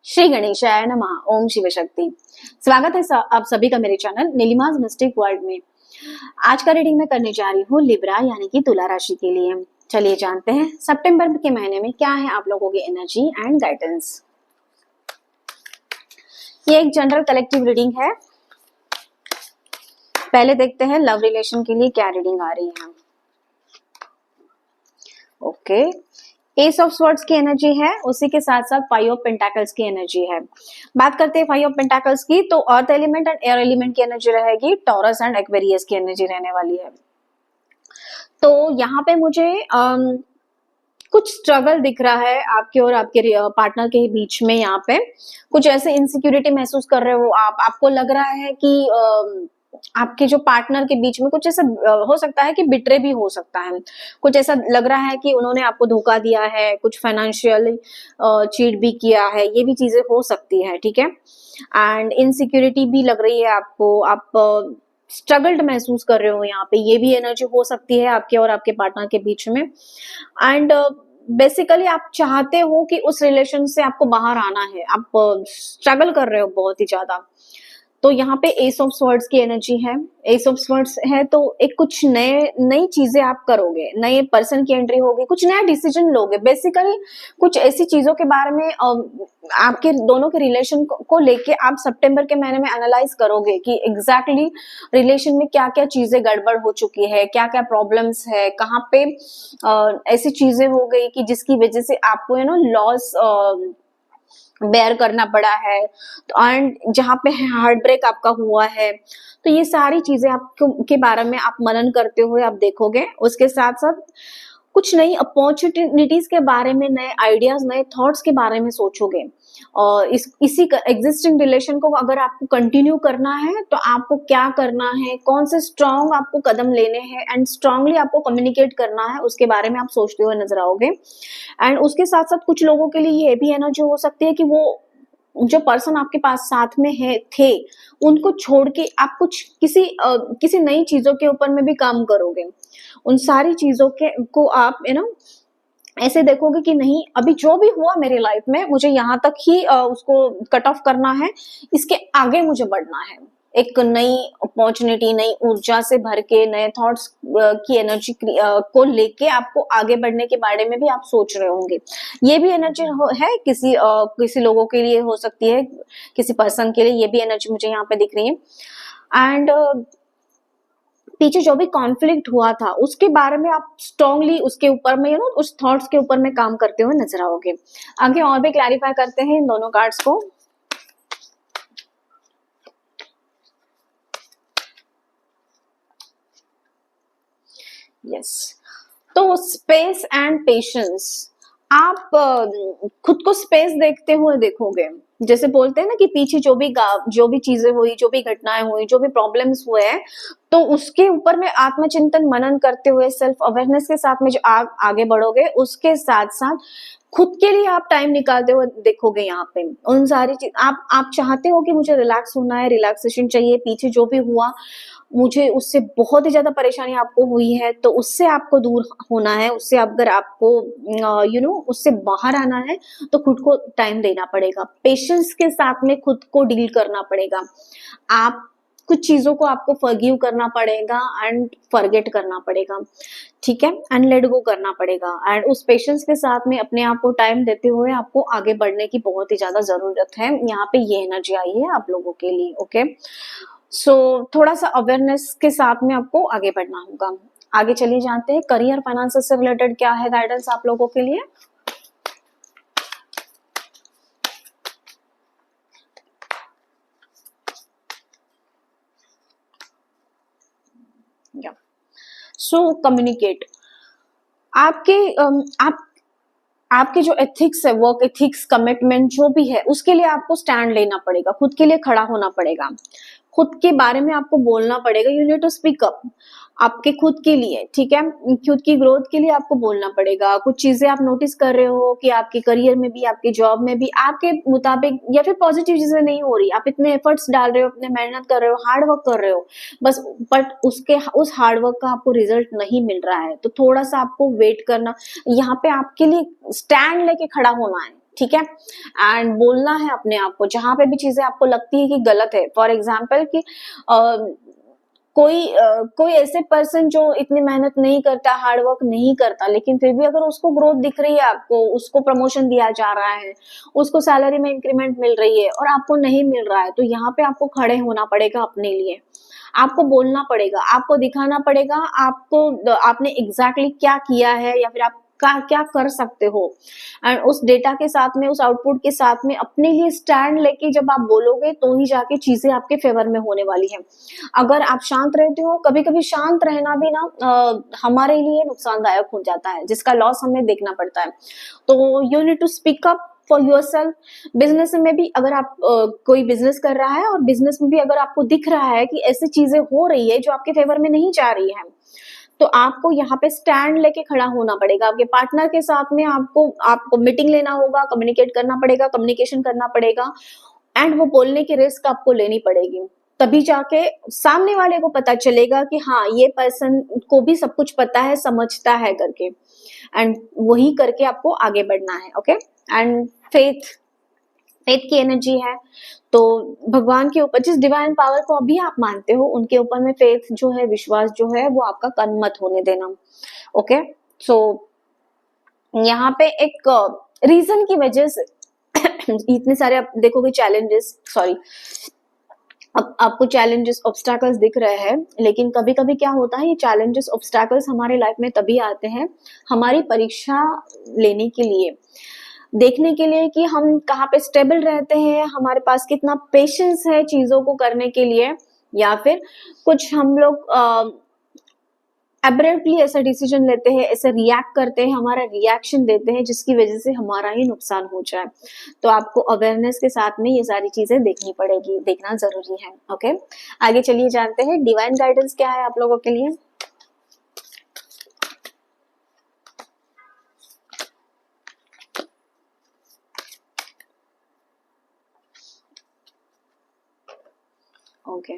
श्री गणेशाय नमः। ओम शिव शक्ति। स्वागत है आप सभी का मेरे चैनल नीलिमाज मिस्टिक वर्ल्ड में। आज का रीडिंग मैं करने जा रही हूँ लिब्रा यानी कि तुला राशि के लिए। चलिए जानते हैं सितंबर के महीने में क्या है आप लोगों की एनर्जी एंड गाइडेंस। ये एक जनरल कलेक्टिव रीडिंग है। पहले देखते हैं लव रिलेशन के लिए क्या रीडिंग आ रही है। ओके, एस ऑफ स्वॉर्ड्स की एनर्जी है, उसी के साथ साथ फाइव ऑफ पेंटाकल्स की एनर्जी है। बात करते हैं फाइव ऑफ पेंटाकल्स की, तो earth element and air element की एनर्जी रहेगी, टॉरस एंड एक्वेरियस की एनर्जी रहने वाली है। तो यहाँ पे मुझे कुछ स्ट्रगल दिख रहा है आपके और आपके पार्टनर के बीच में। यहाँ पे कुछ ऐसे इनसिक्योरिटी महसूस कर रहे हो आपको लग रहा है कि आपके जो पार्टनर के बीच में कुछ ऐसा हो सकता है कि बिट्रे भी हो सकता है। कुछ ऐसा लग रहा है कि उन्होंने आपको धोखा दिया है, कुछ फाइनेंशियल चीट भी किया है, ये भी चीजें हो सकती है। ठीक है, एंड इनसिक्योरिटी भी लग रही है आपको, आप स्ट्रगल्ड महसूस कर रहे हो यहाँ पे, ये भी एनर्जी हो सकती है आपके और आपके पार्टनर के बीच में। एंड बेसिकली आप चाहते हो कि उस रिलेशन से आपको बाहर आना है, आप स्ट्रगल कर रहे हो बहुत ही ज्यादा। तो यहाँ पे एस ऑफ स्वॉर्ड्स की एनर्जी है। एस ऑफ स्वॉर्ड्स है तो एक कुछ नई चीजें आप करोगे, नए पर्सन की एंट्री होगी, कुछ नया डिसीजन लोगे। बेसिकली कुछ ऐसी चीजों के बारे में आपके दोनों के रिलेशन को लेके आप सितंबर के महीने में एनालाइज करोगे कि एग्जैक्टली रिलेशन में क्या क्या चीजें गड़बड़ हो चुकी है, क्या क्या प्रॉब्लम्स है, कहाँ पे ऐसी चीजें हो गई कि जिसकी वजह से आपको लॉस बेयर करना पड़ा है, एंड जहाँ पे हार्ट ब्रेक आपका हुआ है। तो ये सारी चीजें आपको के बारे में आप मनन करते हुए आप देखोगे। उसके साथ साथ कुछ नई अपॉर्चुनिटीज के बारे में, नए आइडियाज, नए थॉट्स के बारे में सोचोगे। और इसी एग्जिस्टिंग रिलेशन को अगर आपको कंटिन्यू करना है तो आपको क्या करना है, कौन से स्ट्रांग आपको कदम लेने हैं एंड स्ट्रांगली आपको कम्युनिकेट करना है, उसके बारे में आप सोचते हुए नजर आओगे। एंड उसके साथ साथ कुछ लोगों के लिए ये भी एनर्जी हो सकती है कि वो जो पर्सन आपके पास साथ में थे उनको छोड़ के आप कुछ किसी नई चीजों के ऊपर में भी काम करोगे। उन सारी चीजों के को आप ऐसे देखोगे कि नहीं, अभी जो भी हुआ मेरी लाइफ में मुझे यहाँ तक ही उसको कट ऑफ करना है, इसके आगे मुझे बढ़ना है। एक नई अपॉर्चुनिटी, नई ऊर्जा से भर के, नए थॉट्स की एनर्जी को लेके आपको आगे बढ़ने के बारे में भी आप सोच रहे होंगे। ये भी एनर्जी है किसी लोगों के लिए हो सकती है, किसी पर्सन के लिए ये भी एनर्जी मुझे यहाँ पे दिख रही है। एंड पीछे जो भी कॉन्फ्लिक्ट हुआ था उसके बारे में आप स्ट्रांगली उसके ऊपर में उस थॉट्स के ऊपर में काम करते हुए नजर आओगे। आगे और भी क्लैरिफाई करते हैं इन दोनों कार्ड्स को। यस, तो स्पेस एंड पेशेंस, आप खुद को स्पेस देखते हुए देखोगे। जैसे बोलते हैं ना कि पीछे जो भी चीजें हुई, जो भी घटनाएं हुई, जो भी प्रॉब्लम्स हुए हैं, तो उसके ऊपर में आत्मचिंतन मनन करते हुए सेल्फ अवेयरनेस के साथ में जो आप आगे बढ़ोगे, उसके साथ साथ खुद के लिए आप टाइम निकालते हुए देखोगे। यहाँ पे उन सारी चीज आप चाहते हो कि मुझे रिलैक्स होना है, रिलैक्सेशन चाहिए, पीछे जो भी हुआ मुझे उससे बहुत ही ज्यादा परेशानी आपको हुई है, तो उससे आपको दूर होना है, उससे अगर आपको उससे बाहर आना है तो खुद को टाइम देना पड़ेगा, पेशेंस के साथ में खुद को डील करना पड़ेगा। आप कुछ चीजों को आपको फॉरगिव करना पड़ेगा एंड फॉरगेट करना पड़ेगा। ठीक है, एंड लेट गो करना पड़ेगा। एंड उस पेशेंस के साथ में अपने आप को टाइम देते हुए आपको आगे बढ़ने की बहुत ही ज्यादा जरूरत है। यहाँ पे ये एनर्जी आई है आप लोगों के लिए। ओके, सो थोड़ा सा अवेयरनेस के साथ में आपको आगे बढ़ना होगा। आगे चलिए जानते हैं करियर फाइनेंस से रिलेटेड क्या है गाइडेंस आप लोगों के लिए। सो कम्युनिकेट, आपके जो एथिक्स है, वर्क एथिक्स, कमिटमेंट जो भी है, उसके लिए आपको स्टैंड लेना पड़ेगा, खुद के लिए खड़ा होना पड़ेगा, खुद के बारे में आपको बोलना पड़ेगा। You need to speak up आपके खुद के लिए। ठीक है, खुद की ग्रोथ के लिए आपको बोलना पड़ेगा। कुछ चीजें आप नोटिस कर रहे हो कि आपके करियर में भी, आपके जॉब में भी आपके मुताबिक या फिर पॉजिटिव चीजें नहीं हो रही, आप इतने एफर्ट्स डाल रहे हो, इतने मेहनत कर रहे हो, हार्ड वर्क कर रहे हो, बस बट उस हार्ड वर्क का आपको रिजल्ट नहीं मिल रहा है, तो थोड़ा सा आपको वेट करना, यहाँ पे आपके लिए स्टैंड लेके खड़ा होना है। ठीक है। एंड बोलना है अपने आप को, जहां पे भी चीजें आपको लगती है कि गलत है, फॉर एग्जाम्पल कि कोई ऐसे पर्सन जो इतनी मेहनत नहीं करता, हार्ड वर्क नहीं करता, लेकिन फिर भी अगर उसको ग्रोथ दिख रही है, आपको उसको प्रमोशन दिया जा रहा है, उसको सैलरी में इंक्रीमेंट मिल रही है और आपको नहीं मिल रहा है, तो यहाँ पे आपको खड़े होना पड़ेगा अपने लिए। आपको बोलना पड़ेगा, आपको दिखाना पड़ेगा आपको आपने एग्जैक्टली क्या किया है या फिर आप क्या कर सकते हो। एंड उस डेटा के साथ में, उस आउटपुट के साथ में अपने लिए स्टैंड लेके जब आप बोलोगे तो ही जाके चीजें आपके फेवर में होने वाली है। अगर आप शांत रहते हो, कभी कभी शांत रहना भी ना हमारे लिए नुकसानदायक हो जाता है, जिसका लॉस हमें देखना पड़ता है। तो you need to speak up for yourself. Business में भी अगर आप कोई बिजनेस कर रहा है और बिजनेस में भी अगर आपको दिख रहा है कि ऐसी चीजें हो रही है जो आपके फेवर में नहीं जा रही है, तो आपको यहाँ पे स्टैंड लेके खड़ा होना पड़ेगा। आपके पार्टनर के साथ में आपको मीटिंग लेना होगा, कम्युनिकेट करना पड़ेगा, कम्युनिकेशन करना पड़ेगा एंड वो बोलने की रिस्क आपको लेनी पड़ेगी। तभी जाके सामने वाले को पता चलेगा कि हाँ, ये पर्सन को भी सब कुछ पता है, समझता है करके। एंड वही करके आपको आगे बढ़ना है। ओके। एंड फेथ की एनर्जी है, तो भगवान के ऊपर, जिस डिवाइन पावर को अभी आप मानते हो उनके ऊपर में फेथ जो है, विश्वास जो है, वो आपका कम मत होने देना। ओके। सो यहाँ पे एक रीजन की वजह से इतने सारे आप देखोगे चैलेंजेस, सॉरी, अब आपको चैलेंजेस, ऑब्स्टैकल्स दिख रहे हैं, लेकिन कभी कभी क्या होता है, ये चैलेंजेस, ऑब्स्टैकल्स हमारे लाइफ में तभी आते हैं हमारी परीक्षा लेने के लिए, देखने के लिए कि हम कहाँ पे स्टेबल रहते हैं, हमारे पास कितना पेशेंस है चीजों को करने के लिए, या फिर कुछ हम लोग एब्रप्टली ऐसा डिसीजन लेते हैं, ऐसे रिएक्ट करते हैं, हमारा रिएक्शन देते हैं जिसकी वजह से हमारा ही नुकसान हो जाए। तो आपको अवेयरनेस के साथ में ये सारी चीजें देखनी पड़ेगी, देखना जरूरी है। ओके। आगे चलिए जानते हैं डिवाइन गाइडेंस क्या है आप लोगों के लिए। ओके।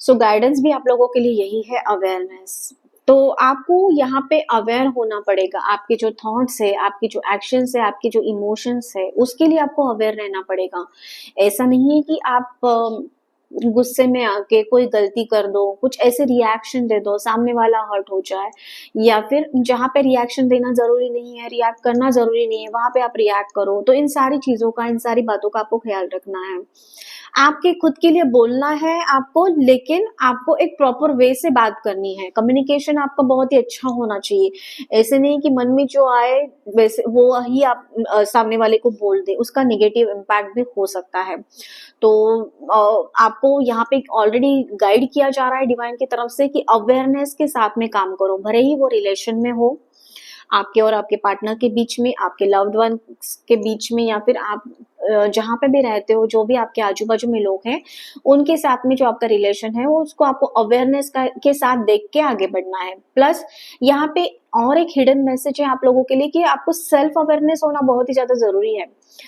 सो गाइडेंस भी आप लोगों के लिए यही है, अवेयरनेस। तो आपको यहाँ पे अवेयर होना पड़ेगा, आपके जो थॉट्स है, आपकी जो एक्शंस है, आपकी जो इमोशंस है, उसके लिए आपको अवेयर रहना पड़ेगा। ऐसा नहीं है कि आप गुस्से में आके कोई गलती कर दो, कुछ ऐसे रिएक्शन दे दो, सामने वाला हर्ट हो जाए, या फिर जहां पे रिएक्शन देना जरूरी नहीं है, रिएक्ट करना जरूरी नहीं है, वहां पे आप रिएक्ट करो। तो इन सारी चीजों का, इन सारी बातों का आपको ख्याल रखना है। आपके खुद के लिए बोलना है आपको, लेकिन आपको एक प्रॉपर वे से बात करनी है। कम्युनिकेशन आपका बहुत ही अच्छा होना चाहिए। ऐसे नहीं कि मन में जो आए वैसे वो ही आप सामने वाले को बोल दे, उसका नेगेटिव इम्पैक्ट भी हो सकता है। तो आपको यहाँ पे ऑलरेडी गाइड किया जा रहा है डिवाइन की तरफ से कि अवेयरनेस के साथ में काम करो, भले ही वो रिलेशन में हो, आपके और आपके पार्टनर के बीच में, आपके लव्ड वन के बीच में, या फिर आप जहां पे भी रहते हो, जो भी आपके आजू बाजू में लोग हैं, उनके साथ में जो आपका रिलेशन है, वो उसको आपको अवेयरनेस के साथ देख के आगे बढ़ना है। प्लस यहाँ पे और एक हिडन मैसेज है आप लोगों के लिए कि आपको सेल्फ अवेयरनेस होना बहुत ही ज्यादा जरूरी है।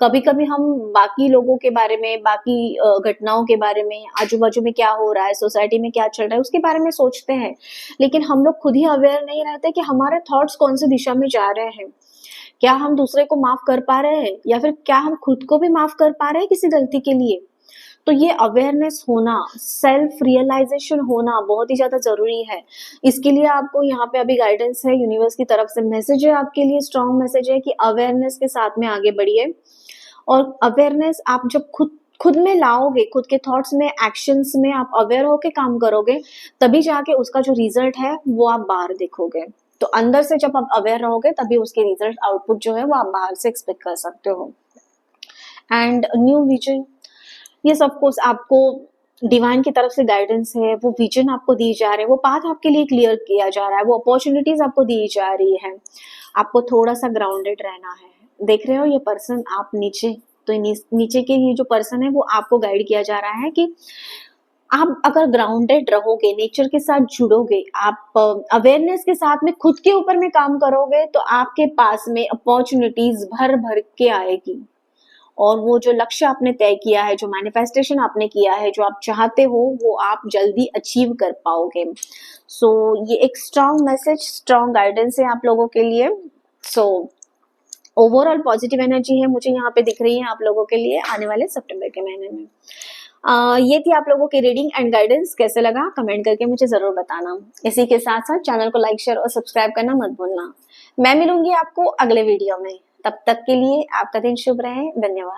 कभी कभी हम बाकी लोगों के बारे में, बाकी घटनाओं के बारे में, आजू बाजू में क्या हो रहा है, सोसाइटी में क्या चल रहा है, उसके बारे में सोचते हैं, लेकिन हम लोग खुद ही अवेयर नहीं रहते कि हमारे थॉट्स कौन सी दिशा में जा रहे हैं। क्या हम दूसरे को माफ कर पा रहे हैं, या फिर क्या हम खुद को भी माफ कर पा रहे हैं किसी गलती के लिए। तो ये अवेयरनेस होना, सेल्फ रियलाइजेशन होना बहुत ही ज्यादा जरूरी है। इसके लिए आपको यहाँ पे अभी गाइडेंस है, यूनिवर्स की तरफ से मैसेज है आपके लिए, स्ट्रॉन्ग मैसेज है कि अवेयरनेस के साथ में आगे बढ़िए। और अवेयरनेस आप जब खुद में लाओगे, खुद के थॉट्स में, एक्शंस में आप अवेयर होके काम करोगे, तभी जाके उसका जो रिजल्ट है वो आप बाहर देखोगे। तो अंदर से जब आप अवेयर रहोगे, तभी उसके रिजल्ट, आउटपुट जो है वो आप बाहर से एक्सपेक्ट कर सकते हो। एंड न्यू विजन, ये सब कुछ आपको डिवाइन की तरफ से गाइडेंस है, वो विजन आपको दी जा रहे हैं, वो पाथ आपके लिए क्लियर किया जा रहा है, वो अपॉर्चुनिटीज आपको दी जा रही है। आपको थोड़ा सा ग्राउंडेड रहना है। देख रहे हो ये पर्सन, आप नीचे, तो नीचे के ये जो पर्सन है वो आपको गाइड किया जा रहा है कि आप अगर ग्राउंडेड रहोगे, नेचर के साथ जुड़ोगे, आप अवेयरनेस के साथ में खुद के ऊपर में काम करोगे, तो आपके पास में अपॉर्चुनिटीज भर भर के आएगी। और वो जो लक्ष्य आपने तय किया है, जो मैनिफेस्टेशन आपने किया है, जो आप चाहते हो, वो आप जल्दी अचीव कर पाओगे। सो ये एक स्ट्रॉन्ग मैसेज, स्ट्रॉन्ग गाइडेंस है आप लोगों के लिए। सो ओवरऑल पॉजिटिव एनर्जी है मुझे यहाँ पे दिख रही है आप लोगों के लिए आने वाले सितंबर के महीने में। ये थी आप लोगों की रीडिंग एंड गाइडेंस। कैसे लगा कमेंट करके मुझे जरूर बताना। इसी के साथ साथ चैनल को लाइक, शेयर और सब्सक्राइब करना मत भूलना। मैं मिलूंगी आपको अगले वीडियो में। तब तक के लिए आपका दिन शुभ रहे। धन्यवाद।